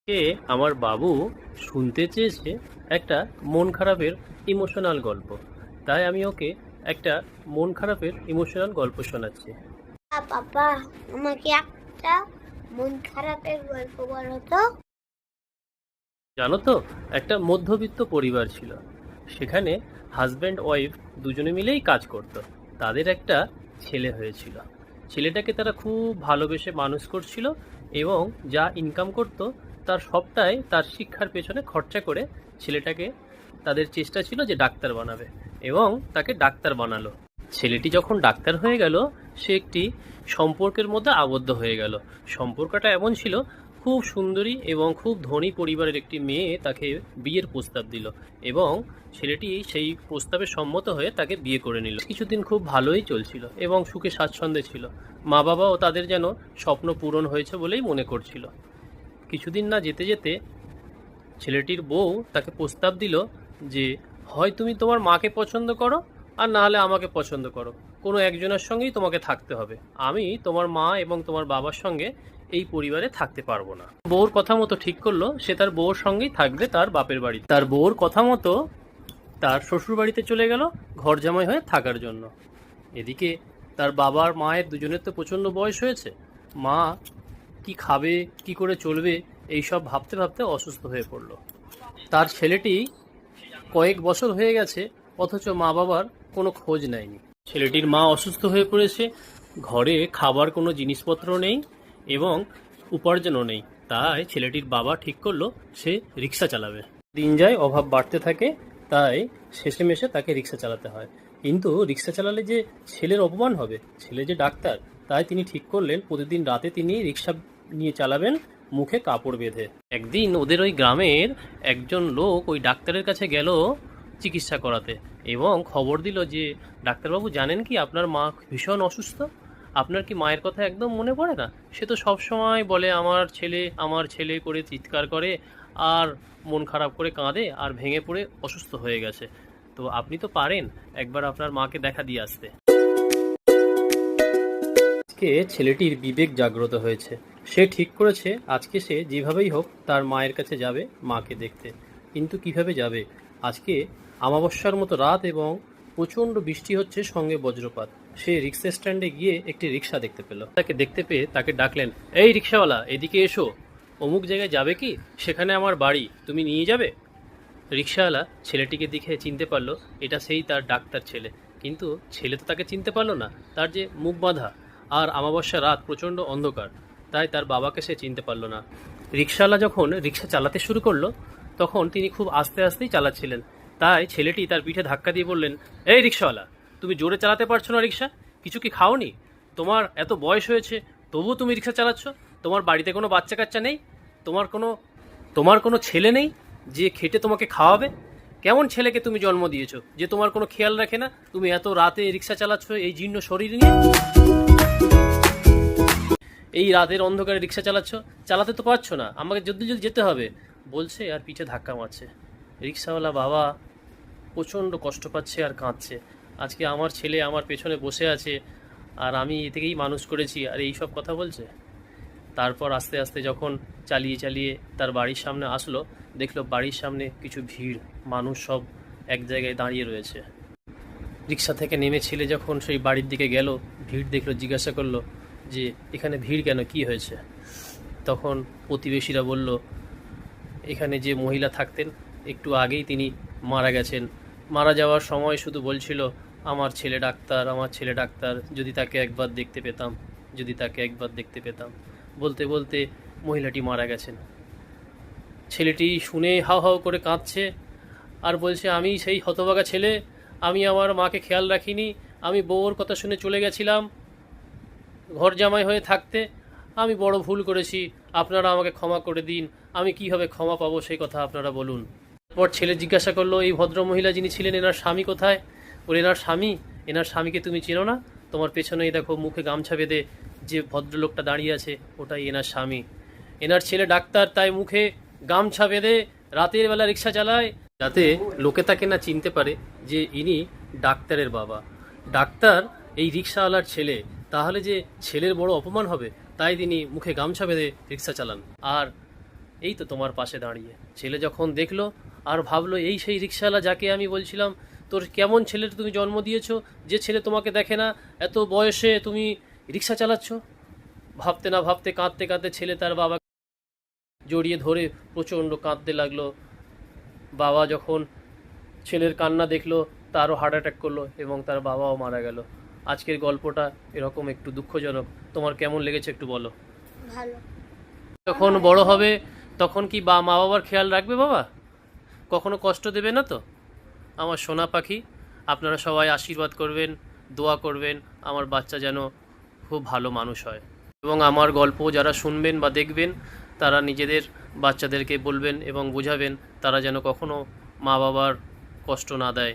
কে আমার বাবু শুনতে চেয়েছে একটা মন খারাপের ইমোশনাল গল্প। তাই আমি ওকে একটা মন খারাপের ইমোশনাল গল্প শোনাচ্ছি। বাবা, আমাকে একটা মন খারাপের গল্প বলো তো। জানো তো, একটা মধ্যবিত্ত পরিবার ছিল। সেখানে হাজব্যান্ড ওয়াইফ দুজনে মিলেই কাজ করত। তাদের একটা ছেলে হয়েছিল। ছেলেটাকে তারা খুব ভালোবেসে মানুষ করছিল এবং যা ইনকাম করত তার সবটাই তার শিক্ষার পেছনে খরচা করে ছেলেটাকে, তাদের চেষ্টা ছিল যে ডাক্তার বানাবে এবং তাকে ডাক্তার বানালো। ছেলেটি যখন ডাক্তার হয়ে গেল, সে একটি সম্পর্কের মধ্যে আবদ্ধ হয়ে গেল। সম্পর্কটা এমন ছিল, খুব সুন্দরী এবং খুব ধনী পরিবারের একটি মেয়ে তাকে বিয়ের প্রস্তাব দিল এবং ছেলেটি সেই প্রস্তাবে সম্মত হয়ে তাকে বিয়ে করে নিল। কিছুদিন খুব ভালোই চলছিল এবং সুখে স্বাচ্ছন্দ্যে ছিল। মা বাবাও তাদের যেন স্বপ্ন পূরণ হয়েছে বলেই মনে করছিল। কিছুদিন না যেতে যেতে ছেলেটির বউ তাকে প্রস্তাব দিল যে হয় তুমি তোমার মাকে পছন্দ করো আর না হলে আমাকে পছন্দ করো, কোনো একজনের সঙ্গেই তোমাকে থাকতে হবে। আমি তোমার মা এবং তোমার বাবার সঙ্গে এই পরিবারে থাকতে পারবো না। বউর কথা মতো ঠিক করলো সে তার বউর সঙ্গেই থাকবে তার বাপের বাড়ি। তার বউর কথা মতো তার শ্বশুর বাড়িতে চলে গেল ঘর জামাই হয়ে থাকার জন্য। এদিকে তার বাবার মায়ের দুজনের তো প্রচণ্ড বয়স হয়েছে। মা কি খাবে, কি করে চলবে, এইসব ভাবতে ভাবতে অসুস্থ হয়ে পড়ল। তার ছেলেটি কয়েক বছর হয়ে গেছে, অথচ মা বাবার কোনো খোঁজ নেয়নি। ছেলেটির মা অসুস্থ হয়ে পড়েছে, ঘরে খাবার কোনো জিনিসপত্র নেই এবং উপার্জনও নেই। তাই ছেলেটির বাবা ঠিক করলো সে রিক্সা চালাবে। দিন যায়, অভাব বাড়তে থাকে, তাই শেষেমেশে তাকে রিক্সা চালাতে হয়। কিন্তু রিক্সা চালালে যে ছেলের অপমান হবে, ছেলে যে ডাক্তার, তাই তিনি ঠিক করলেন প্রতিদিন রাতে তিনি রিক্সা নিয়ে চালাবেন মুখে কাপড় বেঁধে। একদিন ওদের ওই গ্রামের একজন লোক ওই ডাক্তারের কাছে গেল চিকিৎসা করাতে এবং খবর দিল যে ডাক্তারবাবু জানেন কি আপনার মা ভীষণ অসুস্থ, আপনার কি মায়ের কথা একদম মনে পড়ে না? সে তো সবসময় বলে আমার ছেলে করে চিৎকার করে আর মন খারাপ করে কাঁদে আর ভেঙে পড়ে অসুস্থ হয়ে গেছে। তো আপনি তো পারেন একবার আপনার মাকে দেখা দিয়ে আসতে। আজকে ছেলেটির বিবেক জাগ্রত হয়েছে। সে ঠিক করেছে আজকে সে যেভাবেই হোক তার মায়ের কাছে যাবে মাকে দেখতে। কিন্তু কিভাবে যাবে? আজকে অমাবস্যার মতো রাত এবং প্রচণ্ড বৃষ্টি হচ্ছে, সঙ্গে বজ্রপাত। সে রিক্সা স্ট্যান্ডে গিয়ে একটি রিক্সা দেখতে পেল। তাকে দেখতে পেয়ে তাকে ডাকলেন, এই রিক্সাওয়ালা, এদিকে এসো, অমুক জায়গায় যাবে কি, সেখানে আমার বাড়ি, তুমি নিয়ে যাবে? রিক্সাওয়ালা ছেলেটিকে দেখে চিনতে পারলো এটা সেই তার ডাক্তার ছেলে। কিন্তু ছেলে তো তাকে চিনতে পারলো না, তার যে মুখ বাঁধা আর অমাবস্যা রাত, প্রচণ্ড অন্ধকার, তাই তার বাবাকে সে চিনতে পারলো না। রিক্সাওয়ালা যখন রিক্সা চালাতে শুরু করলো তখন তিনি খুব আস্তে আস্তেই চালাচ্ছিলেন। তাই ছেলেটি তার পিঠে ধাক্কা দিয়ে বললেন, এই রিক্সাওয়ালা, তুমি জোরে চালাতে পারছো না রিক্সা? কিছু কি খাওনি? তোমার এত বয়স হয়েছে তবুও তুমি রিক্সা চালাচ্ছ? তোমার বাড়িতে কোনো বাচ্চা কাচ্চা নেই? তোমার কোনো ছেলে নেই যে খেটে তোমাকে খাওয়াবে? কেমন ছেলেকে তুমি জন্ম দিয়েছো যে তোমার কোনো খেয়াল রাখে না? তুমি এত রাতে রিক্সা চালাচ্ছ এই জীর্ণ শরীর নিয়ে, এই রাতের অন্ধকারে রিক্সা চালাতে তো পারছো না, আমাকে যদি যেতে হবে বলছে আর পিঠে ধাক্কা মারছে। রিক্সাওয়ালা বাবা প্রচণ্ড কষ্ট পাচ্ছে আর কাঁদছে। আজকে আমার ছেলে আমার পেছনে বসে আছে আর আমি এ থেকেই মানুষ করেছি আর এই সব কথা বলছে। তারপর আস্তে আস্তে যখন চালিয়ে চালিয়ে তার বাড়ির সামনে আসলো, দেখলো বাড়ির সামনে কিছু ভিড়, মানুষ সব এক জায়গায় দাঁড়িয়ে রয়েছে। রিক্সা থেকে নেমে ছেলে যখন সেই বাড়ির দিকে গেল, ভিড় দেখলো, জিজ্ঞাসা করলো যে এখানে ভিড় কেন, কি হয়েছে? তখন প্রতিবেশীরা বলল, এখানে যে মহিলা থাকতেন একটু আগেই তিনি মারা গেছেন। মারা যাওয়ার সময় শুধু বলছিল আমার ছেলে ডাক্তার, আমার ছেলে ডাক্তার, যদি তাকে একবার দেখতে পেতাম, যদি তাকে একবার দেখতে পেতাম। বলতে বলতে মহিলাটি মারা গেছেন। ছেলেটি শুনে হাউ হাউ করে কাঁদছে আর বলছে, আমি সেই হতভাগা ছেলে, আমি আমার মাকে খেয়াল রাখিনি, আমি বউর কথা শুনে চলে গেছিলাম ঘর জামাই হয়ে থাকতে, আমি বড় ভুল করেছি, আপনারা আমাকে ক্ষমা করে দিন, আমি কীভাবে ক্ষমা পাবো সেই কথা আপনারা বলুন। পর ছেলে জিজ্ঞাসা করলো, এই ভদ্র মহিলা যিনি ছিলেন এনার স্বামী কোথায়? বলে, এনার স্বামীকে তুমি চেনো না? তোমার পেছনেই দেখো মুখে গামছা বেঁধে যে ভদ্রলোকটা দাঁড়িয়ে আছে ওটাই এনার স্বামী। এনার ছেলে ডাক্তার, তাই মুখে গামছা বেঁধে রাতের বেলা রিক্সা চালায় যাতে লোকে তাকে না চিনতে পারে যে ইনি ডাক্তারের বাবা। ডাক্তার এই রিক্সাওয়ালার ছেলে, তাহলে যে ছেলের বড় অপমান হবে, তাই তিনি মুখে গামছা বেঁধে রিক্সা চালান। আর এই তো তোমার পাশে দাঁড়িয়ে। ছেলে যখন দেখলো আর ভাবলো এই সেই রিক্সাওয়ালা যাকে আমি বলছিলাম তোর কেমন ছেলের তুমি জন্ম দিয়েছো, যে ছেলে তোমাকে দেখে না, এত বয়সে তুমি রিক্সা চালাচ্ছ। ভাবতে না ভাবতে কাঁদতে কাঁদতে ছেলে তার বাবা জড়িয়ে ধরে প্রচণ্ড কাঁদতে লাগলো। বাবা যখন ছেলের কান্না দেখলো তারও হার্ট অ্যাটাক করলো এবং তার বাবাও মারা গেল। আজকের গল্পটা এরকম একটু দুঃখজনক। তোমার কেমন লেগেছে একটু বলো। ভালো। যখন বড় হবে তখন কি মা বাবার খেয়াল রাখবে বাবা? কখনো কষ্ট দেবে না তো? আমার সোনা পাখি, আপনারা সবাই আশীর্বাদ করবেন, দোয়া করবেন আমার বাচ্চা যেন খুব ভালো মানুষ হয়। এবং আমার গল্প যারা শুনবেন বা দেখবেন তারা নিজেদের বাচ্চাদেরকে বলবেন এবং বোঝাবেন তারা যেন কখনো মা বাবার কষ্ট না দেয়।